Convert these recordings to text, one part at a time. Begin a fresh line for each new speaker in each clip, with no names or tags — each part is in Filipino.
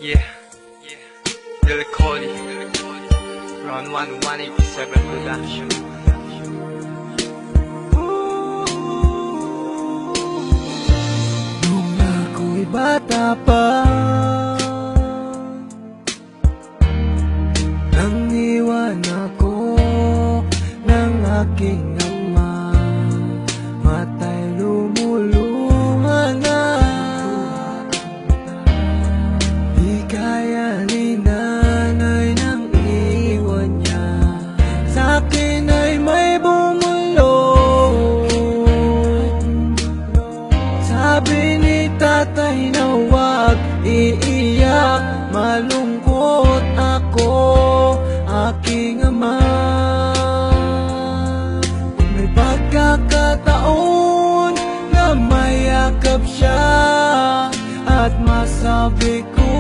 Yeah, Lil Cody, Round 1, 187 Production.
Nung ako'y bata pa, nang iwan ako ng aking ama, matay lumulungan na. Di kaya ni nanay nang iwan niya, sa'kin ay may bumulong. Sabi ni tatay na huwag iiyak, malungkot ako, aking ama. May pagkakataon na mayakap siya at masabi ko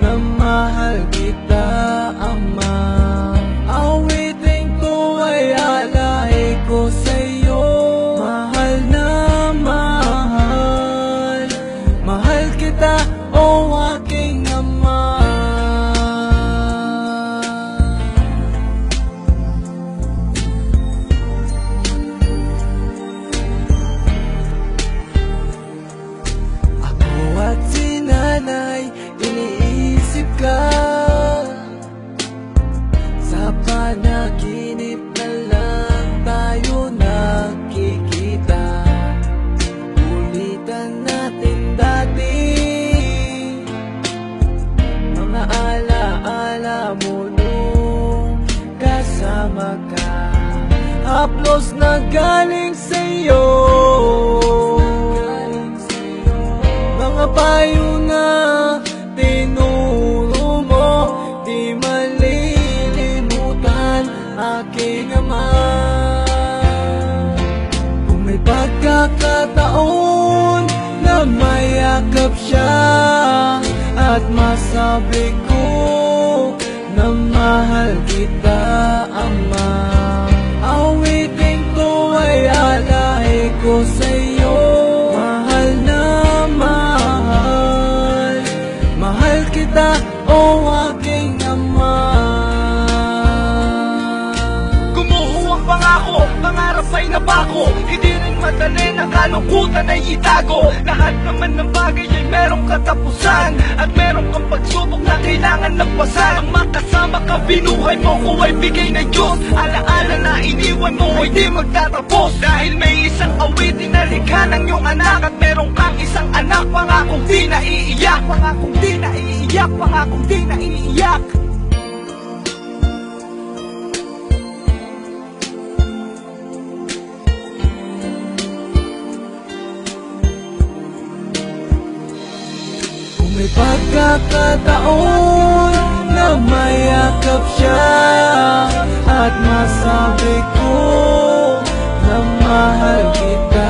na mahal kita, ama. Awitin ko ay alay ko sa'yo, mahal na mahal, mahal kita, o aking ama. Ako at si nanay, iniisip ka. Sa panaginip na lang tayo nakikita. Ulitan natin dati mga alaala mo nung kasama ka. Haplos na galing sa'yo, mga payo na tinuro mo, di malilimutan, aking ama. Kung may pagkakataon na mayakap siya at masabi ko na mahal kita, ama. Awitin ko ay alay ko sa'yo, mahal na mahal, mahal kita, o aking ama.
Gumuho ang pangako, pangarap ay nabako. Hindi rin madali na kalungkutan ay itago. Lahat naman ng bagay ay merong katapusan, at meron kang pagsubok na kailangan lagpasan. Ang makasama ka, binuhay mo ko ay bigay ng Diyos. Alaala na iniwan mo ay di magtatapos. Dahil may isang awitin na likha ng iyong anak, at meron kang isang anak, pangakong di naiiyak, pangakong di naiiyak, pangakong di naiiyak.
Kung may pagkakataon na mayakap siya at masabi ko na mahal kita,